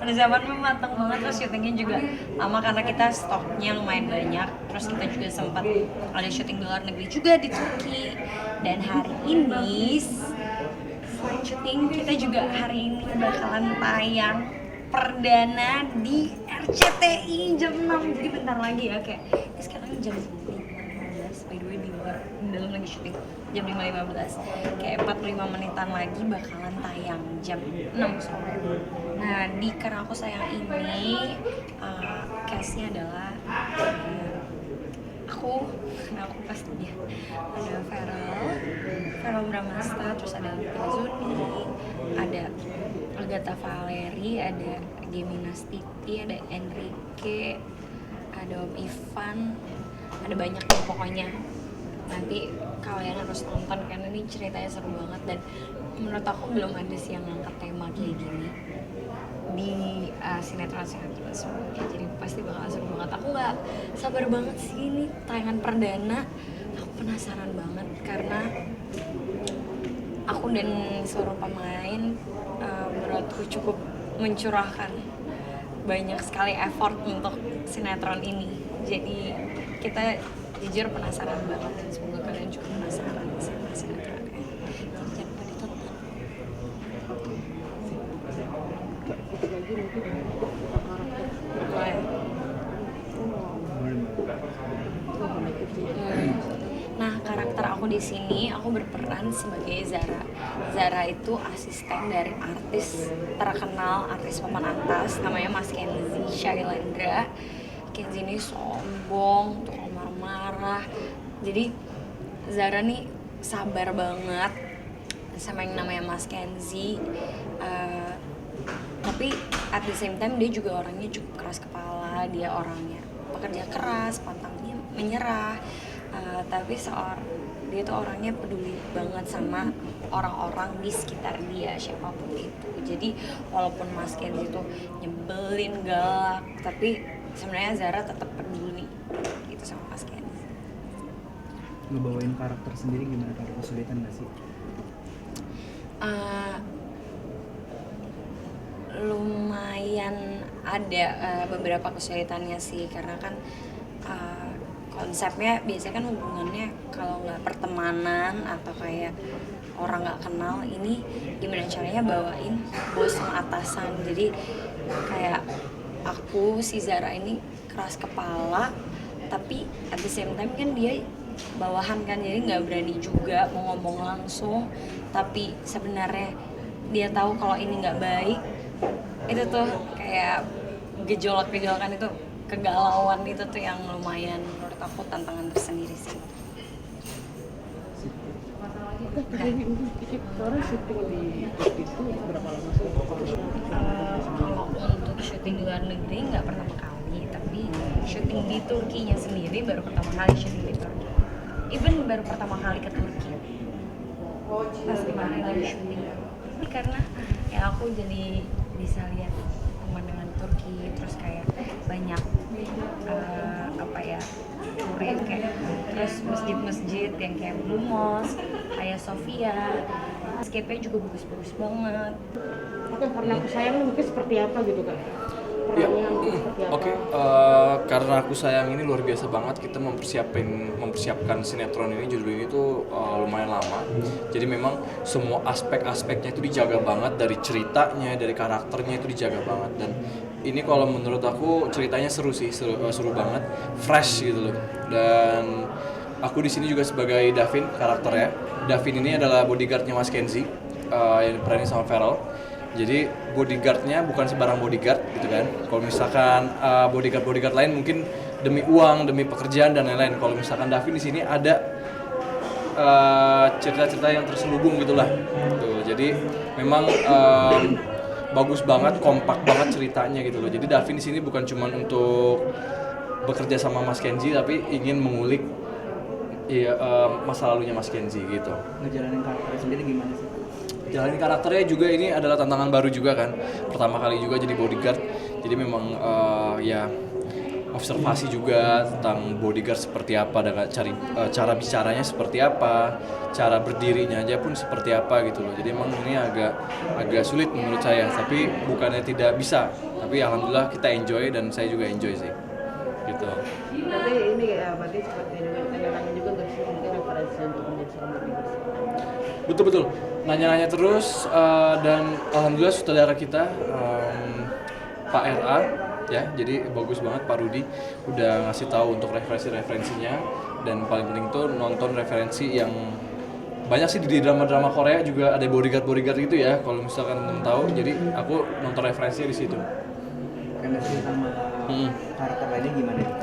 Persiapannya matang banget, terus syutingnya juga lama karena kita stoknya lumayan banyak. Terus kita juga sempat ada syuting di luar negeri juga di Turki. Dan hari ini selain syuting, kita juga hari ini bakalan tayang perdana di RCTI jam 6. Jadi bentar lagi ya, kayak sekarang jam 5.15, by the way di luar dalam lagi syuting jam 5.15, kayak 45 menitan lagi bakalan tayang jam 6 sore. Nah di Karena Aku Sayang ini case-nya adalah aku pastinya ada Feral Bramasta, terus ada Lita Zuni, ada Agatha Valeri, ada Gemina Stiti, ada Enrique, ada Om Ivan, ada banyak nih pokoknya. Nanti kalian harus nonton karena ini ceritanya seru banget, dan menurut aku belum ada sih yang ngangkat tema kayak gini di sinetron sebelumnya, jadi pasti bakal seru banget. Aku nggak sabar banget sih ini tayangan perdana. Aku penasaran banget karena aku dan seluruh pemain menurutku cukup mencurahkan banyak sekali effort untuk sinetron ini. Jadi kita jujur penasaran banget, dan semoga kalian juga penasaran sama sinetronnya. Jadi jangan lupa ditonton. Nah, karakter aku di sini aku berperan sebagai Zara. Zara itu asisten dari artis terkenal, artis papan atas, namanya Mas Kenzi Shailendra. Kenzi ini sombong, tukang marah-marah. Jadi Zara nih sabar banget sama yang namanya Mas Kenzi. Tapi at the same time dia juga orangnya cukup keras kepala. Dia orangnya pekerja keras, pantangnya menyerah. Tapi dia tuh orangnya peduli banget sama orang-orang di sekitar dia, siapapun itu. Jadi walaupun Mas Kenzi tuh nyebelin, galak, tapi sebenarnya Zara tetap peduli gitu sama Mas Kenzi. Ngebawain karakter sendiri gimana, ada kesulitan nggak sih? Lumayan ada beberapa kesulitannya sih, karena kan konsepnya biasanya kan hubungannya kalau nggak pertemanan atau kayak orang nggak kenal, ini gimana caranya bawain bos sama atasan. Jadi kayak aku si Zara ini keras kepala, tapi at the same time kan dia bawahan kan, jadi nggak berani juga mau ngomong langsung. Tapi sebenarnya dia tahu kalau ini nggak baik. Itu tuh kayak gejolak-gejolakan itu, kegalauan itu tuh yang lumayan menurut aku tantangan tersendiri sih. Sekarang syuting di itu berapa lama sih? Kalau untuk syuting di luar negeri nggak pertama kali, tapi syuting di Turkinya sendiri baru pertama kali syuting di Turki. Even baru pertama kali ke Turki. Pas kemarin lagi syuting. Ini karena ya aku jadi bisa lihat pemandangan Turki, terus kayak banyak turis kayak, terus masjid-masjid yang kayak Blue Mosque, Hagia Sophia, landscape-nya juga bagus-bagus banget. Oke, Karena Aku Sayang mungkin seperti apa gitu kan? Ya, Seperti apa? oke. Karena Aku Sayang ini luar biasa banget. Kita mempersiapkan sinetron ini, judul ini tuh lumayan lama. Jadi memang semua aspek-aspeknya itu dijaga banget, dari ceritanya, dari karakternya itu dijaga banget. Dan ini kalau menurut aku ceritanya seru sih, seru banget, fresh gitu loh. Dan aku di sini juga sebagai Davin karakternya. Davin ini adalah bodyguardnya Mas Kenzi, yang diperanin sama Feral. Jadi bodyguardnya bukan sembarang bodyguard gitu kan. Kalau misalkan bodyguard lain mungkin demi uang, demi pekerjaan dan lain-lain. Kalau misalkan Davin di sini ada cerita-cerita yang terselubung gitulah. Tuh, jadi memang bagus banget, kompak banget ceritanya gitu loh. Jadi Davin di sini bukan cuma untuk bekerja sama Mas Kenzi, tapi ingin mengulik masa lalunya Mas Kenzi gitu. Ngejalanin karakter sendiri gimana sih? Jalanin karakternya juga ini adalah tantangan baru juga kan. Pertama kali juga jadi bodyguard. Jadi memang observasi juga tentang bodyguard seperti apa, dengan cara bicaranya seperti apa, cara berdirinya aja pun seperti apa gitu loh. Jadi emang ini agak sulit menurut saya, tapi bukannya tidak bisa, tapi alhamdulillah kita enjoy dan saya juga enjoy sih gitu. Tapi ini ya, berarti seperti dengan tanya-tanya juga nggak sih mungkin referensi untuk menjadi seorang bodyguard? Betul nanya-nanya terus, dan alhamdulillah sutradara kita Pak RA ya, jadi bagus banget Pak Rudi udah ngasih tahu untuk referensinya, dan paling penting tuh nonton referensi yang banyak sih di drama-drama Korea juga ada bodyguard gitu ya, kalau misalkan belum tahu, jadi aku nonton referensinya di situ. Chemistry sama karakter lainnya gimana nih Kak?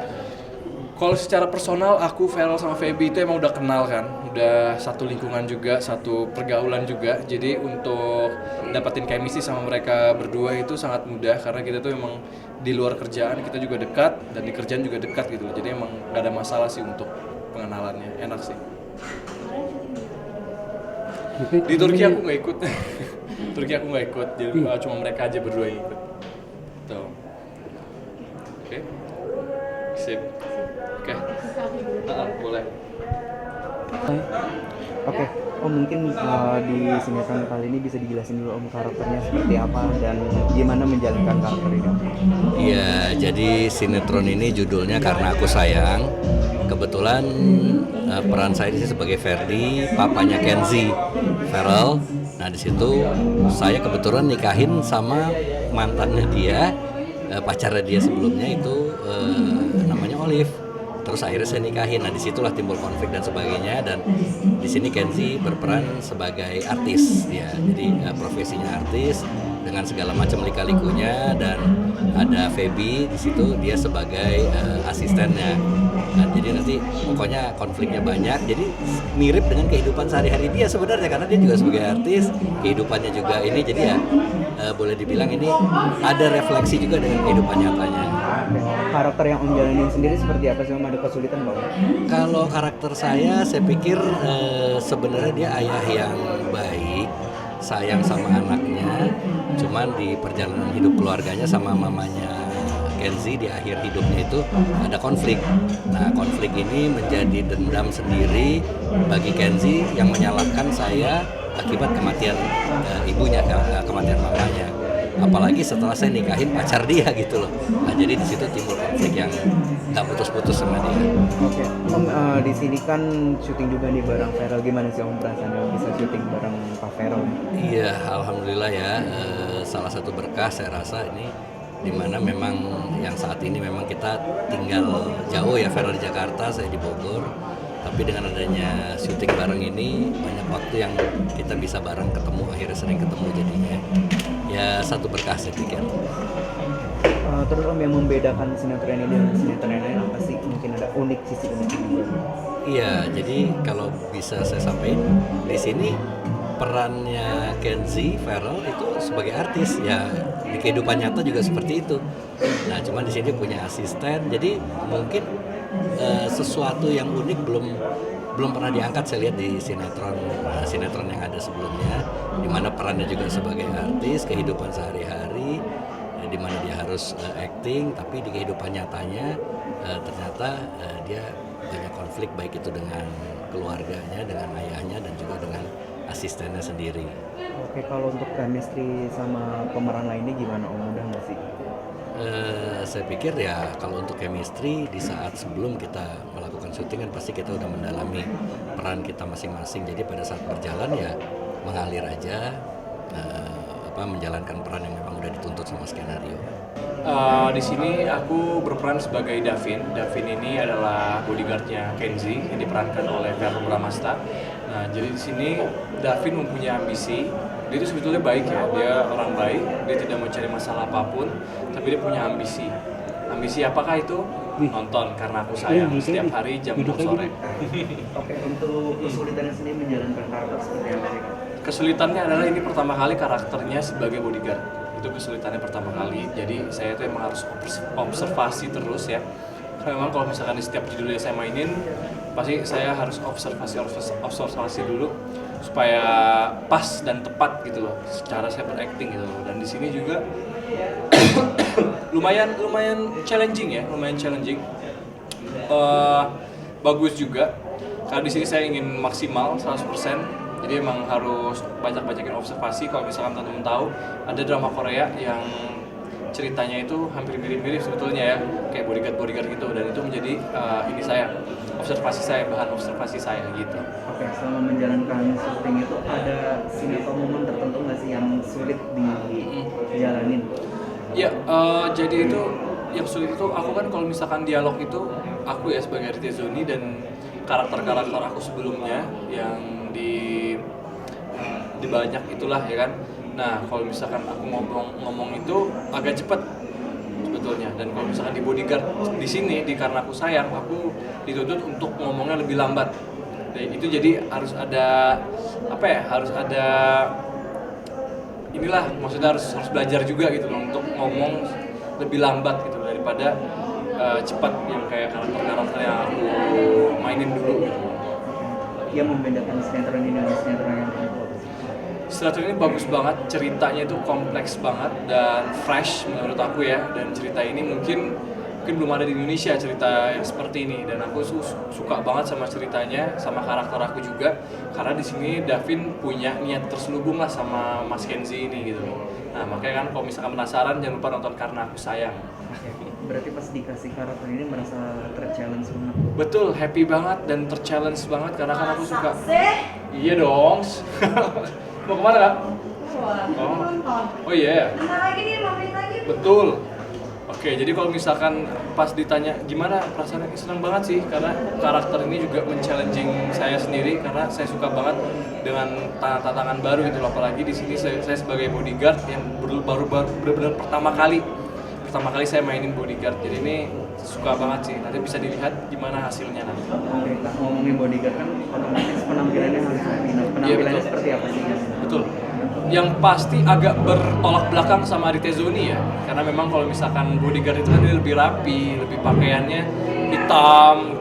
Kalau secara personal, aku, Feral sama Feby itu emang udah kenal kan, udah satu lingkungan juga, satu pergaulan juga. Jadi untuk dapetin chemistry sama mereka berdua itu sangat mudah, karena kita tuh emang di luar kerjaan kita juga dekat, dan di kerjaan juga dekat gitu. Jadi emang gak ada masalah sih untuk pengenalannya, enak sih. Di Turki aku nggak ikut, Turki aku nggak ikut, jadi cuma mereka aja berdua yang ikut. Tuh. Oke, sip. Oke, boleh. Oke, Om mungkin di sinetron kali ini bisa dijelasin dulu Om karakternya seperti apa dan gimana menjalankan karakter ini? Iya, jadi sinetron ini judulnya Karena Aku Sayang. Kebetulan peran saya di sini sebagai Ferdi, papanya Kenzi, Feral. Nah di situ saya kebetulan nikahin sama mantannya dia, pacarnya dia sebelumnya itu namanya Olive. Terus akhirnya saya nikahin. Nah disitulah timbul konflik dan sebagainya. Dan di sini Kenzi berperan sebagai artis, ya. Jadi profesinya artis dengan segala macam lika-likunya, dan ada Feby di situ dia sebagai asistennya. Nah, jadi nanti pokoknya konfliknya banyak. Jadi mirip dengan kehidupan sehari-hari dia sebenarnya, karena dia juga sebagai artis, kehidupannya juga ini. Jadi ya boleh dibilang ini ada refleksi juga dengan kehidupan nyatanya. Karakter yang Om jalanin sendiri seperti apa sih Om? Ada kesulitan Bang? Kalau karakter saya pikir sebenarnya dia ayah yang baik, sayang sama anaknya. Cuman di perjalanan hidup keluarganya sama mamanya Kenzi di akhir hidupnya itu ada konflik. Nah konflik ini menjadi dendam sendiri bagi Kenzi yang menyalahkan saya akibat kematian ibunya, kematian mamanya. Apalagi setelah saya nikahin pacar dia gitu loh. Nah jadi di situ timbul konflik yang nggak putus-putus sama dia. Oke, Om di sini kan syuting juga nih bareng Feral. Gimana sih Om perasaannya bisa syuting bareng Pak Feral? Iya, alhamdulillah ya. Salah satu berkah saya rasa ini, dimana memang yang saat ini memang kita tinggal jauh ya, Feral di Jakarta, saya di Bogor. Tapi dengan adanya syuting bareng ini banyak waktu yang kita bisa bareng ketemu, akhirnya sering ketemu jadinya. Ya satu berkah saya pikir. Terus Om yang membedakan sinetron ini dengan sinetron yang lain apa sih? Mungkin ada sisi unik juga. Iya, jadi kalau bisa saya sampaikan di sini perannya Kenzi Feral itu sebagai artis ya, di kehidupan nyata juga seperti itu. Nah, cuman di sini punya asisten, jadi mungkin sesuatu yang unik belum pernah diangkat saya lihat di sinetron yang ada sebelumnya, di mana perannya juga sebagai artis, kehidupan sehari-hari, di mana dia harus acting, tapi di kehidupan nyatanya ternyata dia banyak konflik, baik itu dengan keluarganya, dengan ayahnya, dan juga dengan asistennya sendiri. Oke, kalau untuk chemistry sama pemeran lainnya gimana Om? Mudah nggak sih? Saya pikir ya kalau untuk chemistry di saat sebelum kita melakukan syuting kan pasti kita udah mendalami peran kita masing-masing. Jadi pada saat berjalan ya mengalir aja, menjalankan peran yang memang udah dituntut sama skenario. Di sini aku berperan sebagai Davin. Davin ini adalah bodyguardnya Kenzi yang diperankan oleh Verno Bramasta. Nah, jadi di sini Davin mempunyai ambisi. Dia itu sebetulnya baik ya, dia orang baik, dia tidak mau cari masalah apapun, tapi dia punya ambisi. Ambisi apakah itu? Nonton Karena Aku Sayang setiap hari jam 6 sore. Oke, untuk kesulitannya sendiri menjalankan karakter seperti apa sih? Kesulitannya adalah ini pertama kali karakternya sebagai bodyguard. Itu kesulitannya pertama kali. Jadi saya itu emang harus observasi terus ya. Karena memang kalau misalkan di setiap judul yang saya mainin, pasti saya harus observasi dulu supaya pas dan tepat gitu loh, secara saya berakting gitu loh. Dan di sini juga lumayan challenging ya, bagus juga karena di sini saya ingin maksimal 100%. Jadi emang harus banyakin observasi. Kalau misalkan teman-teman tahu, ada drama Korea yang ceritanya itu hampir mirip-mirip sebetulnya ya, kayak bodyguard gitu, dan itu menjadi bahan observasi saya gitu. Oke, selama menjalankan syuting itu ada scene atau momen tertentu nggak sih yang sulit dijalanin? Ya, jadi itu yang sulit itu aku kan kalau misalkan dialog itu aku ya sebagai Ritezoni dan karakter-karakter aku sebelumnya yang di banyak itulah ya kan. Nah, kalau misalkan aku ngomong itu agak cepat sebetulnya, dan kalau misalkan di bodyguard di sini karena aku sayang, aku dituntut untuk ngomongnya lebih lambat. Dan itu jadi harus ada maksudnya harus belajar juga gitu loh untuk ngomong lebih lambat gitu daripada cepat yang kayak karakter yang aku mainin dulu gitu. Yang membedakan sinetron ini dengan sinetron yang lain? Sinetron ini bagus banget, ceritanya itu kompleks banget dan fresh menurut aku ya, dan cerita ini mungkin belum ada di Indonesia cerita yang seperti ini, dan aku suka banget sama ceritanya, sama karakter aku juga, karena di sini Davin punya niat terselubung lah sama Mas Kenzi ini gitu. Nah makanya kan kalau misalkan penasaran jangan lupa nonton Karena Aku Sayang. Berarti pas dikasih karakter ini merasa ter-challenge banget? Betul, happy banget dan ter-challenge banget karena kan aku suka. Iya dong. Mau kemana kak? Oh iya. Betul. Oke, jadi kalau misalkan pas ditanya gimana perasaannya, senang banget sih karena karakter ini juga men-challenging saya sendiri karena saya suka banget dengan tantangan baru gitu, apalagi di sini saya sebagai bodyguard yang baru benar-benar pertama kali saya mainin bodyguard. Jadi ini suka banget sih. Nanti bisa dilihat gimana hasilnya nanti. Oke, Kak, ngomongin bodyguard kan otomatis penampilannya harus rapi. Nah, penampilannya seperti apa sih? Betul. Yang pasti agak bertolak belakang sama Ritezoni ya, karena memang kalau misalkan bodyguard itu kan dia lebih rapi, lebih pakaiannya hitam,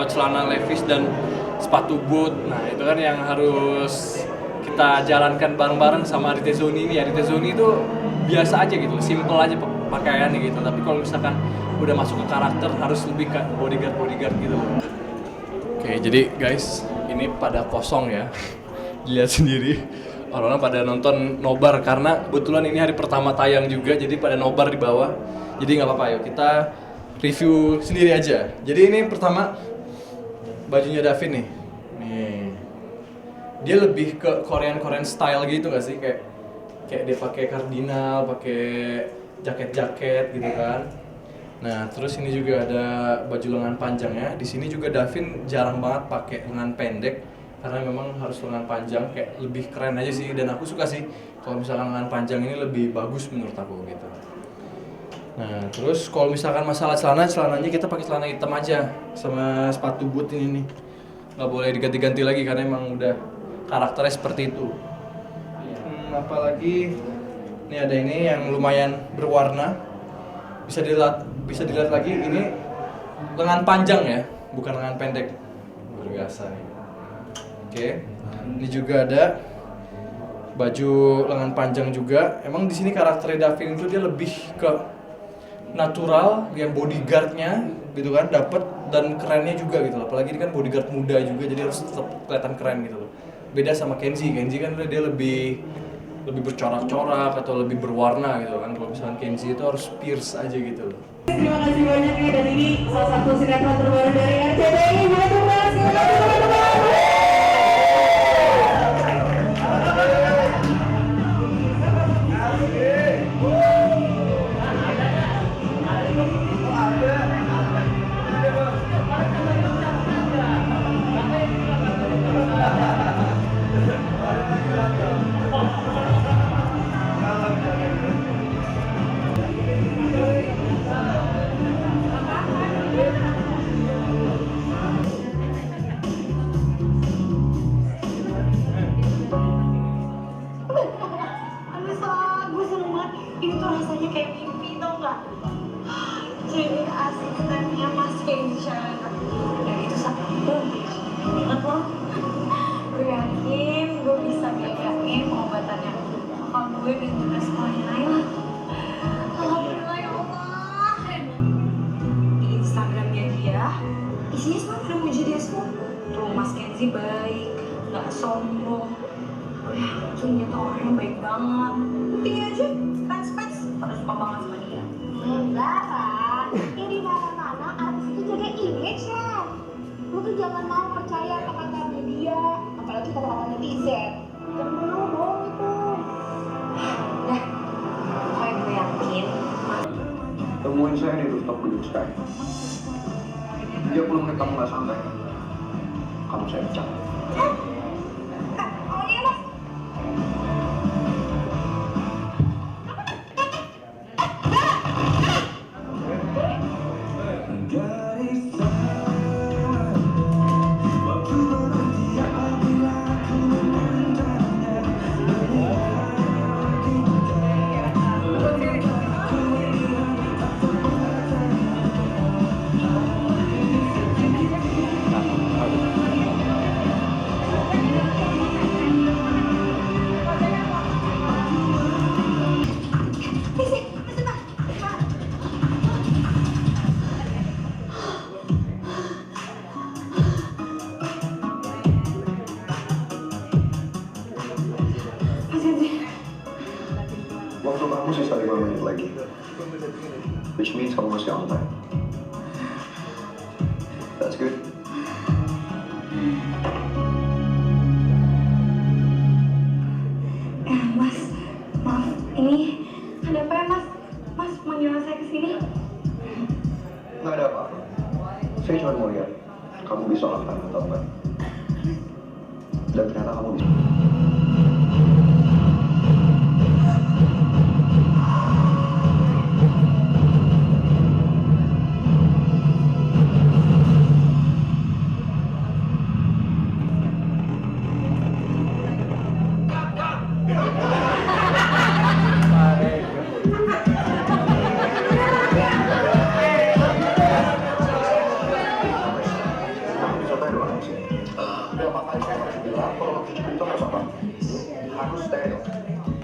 celana levis dan sepatu boot. Nah itu kan yang harus kita jalankan bareng-bareng sama Ritezoni ini ya. Ritezoni itu biasa aja gitu, simple aja pakaiannya gitu. Tapi kalau misalkan udah masuk ke karakter harus lebih ke bodyguard gitu. Oke, jadi guys, ini pada kosong ya, dilihat sendiri. Orang-orang pada nonton nobar karena kebetulan ini hari pertama tayang juga, jadi pada nobar di bawah. Jadi nggak apa-apa, yuk kita review sendiri aja. Jadi ini pertama bajunya Davin nih. Dia lebih ke Korean style gitu nggak sih, kayak dia pakai kardinal, pakai jaket gitu kan. Nah terus ini juga ada baju lengan panjangnya. Di sini juga Davin jarang banget pakai lengan pendek, karena memang harus lengan panjang, kayak lebih keren aja sih, dan aku suka sih kalau misalkan lengan panjang ini lebih bagus menurut aku gitu. Nah terus kalau misalkan masalah celananya kita pakai celana hitam aja sama sepatu boot ini nih, nggak boleh diganti-ganti lagi karena emang udah karakternya seperti itu. Apalagi ini ada ini yang lumayan berwarna, bisa dilihat lagi, ini lengan panjang ya, bukan lengan pendek, luar biasa nih. Oke, ini juga ada baju lengan panjang juga. Emang di sini karakter Davin itu dia lebih ke natural, yang bodyguardnya gitu kan dapet, dan kerennya juga gitu. Apalagi ini kan bodyguard muda juga, jadi harus tetap kelihatan keren gitu loh. Beda sama Kenzi kan dia lebih bercorak-corak atau lebih berwarna gitu kan. Kalau misalkan Kenzi itu harus pierce aja gitu loh. Terima kasih banyak nih, dan ini salah satu sinetron terbaru dari RCTI. Gue seneng banget, ini tuh rasanya kayak mimpi, tau gak? Jadi asistennya Mas Faisal, dan itu sangat bagus banget loh. Gue yakin gue bisa bedain pengobatannya kakak gue dan juga semuanya Naila. Alhamdulillah ya Allah. nggak sombong. Jungnya tuh orangnya baik banget. Buktinya aja, fans pada suka banget sama dia. Enggak, Kak. Yang di mana-mana artis itu jaga image ya. Lu tuh jangan mau percaya kata-kata media, apalagi kata-kata netizen. Jangan mau bohong itu. Dah, pokoknya gue yakin. Temuin saya di rooftop gedung Sky. 30 menit kamu nggak sampai, kamu saya pecat. Oh iya, Mas. Waktu kamu sisa 5 menit lagi, which means kamu masih on time. That's good. Mas, maaf, ini ada apa ya Mas? Mas manggil saya ke sini? Nggak ada apa-apa. Saya cuma mau lihat kamu bisa on time atau enggak. Dan ternyata kamu bisa. Harus stereo.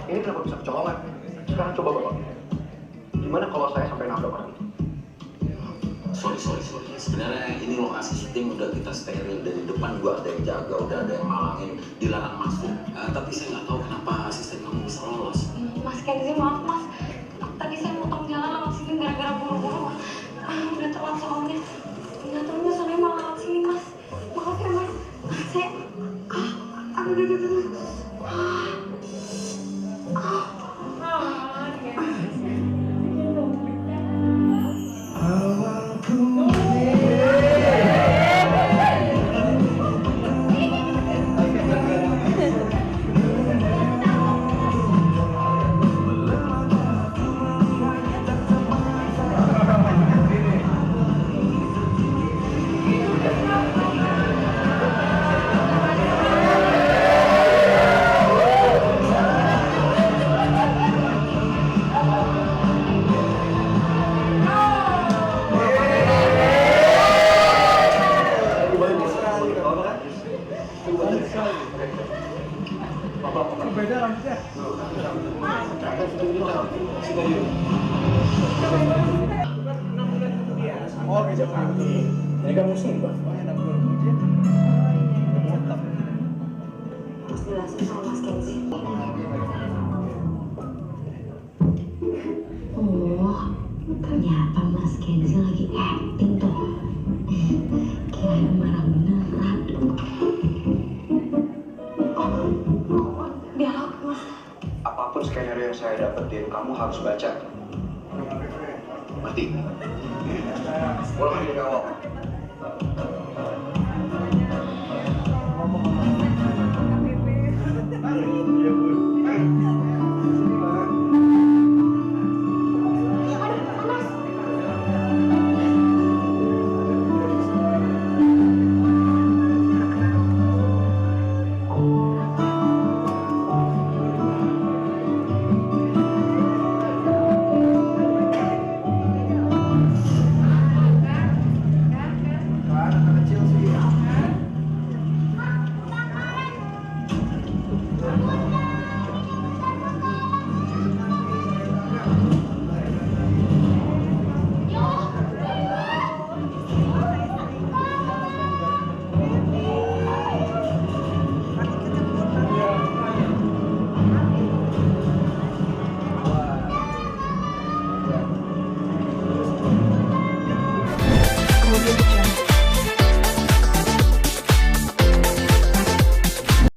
Ini kenapa bisa kecolongan? Sekarang coba bapak. Gimana kalau saya sampai nabrak orang itu? Sorry. Sebenarnya ini lokasi syuting udah kita steril, dari depan gua ada yang jaga, udah ada yang malangin, dilarang masuk. Tapi saya nggak tahu kenapa asisten kamu bisa lolos. Mas Kenzi, maaf Mas. Tadi saya motong jalan lewat sini gara-gara buru-buru Mas. Udah telat soalnya. Nggak tahunya soalnya malah lewat sini Mas. Maaf ya Mas. Saya... aduh. Ini kan musim, Pak. Mas jelasin sama Mas Kenzi. Oh, ternyata Mas Kenzi lagi acting tuh. Kirain marah beneran. Dialog Mas. Apapun skenario yang saya dapetin, kamu harus baca. Ngerti? Ulang lagi dari awal. Bangun!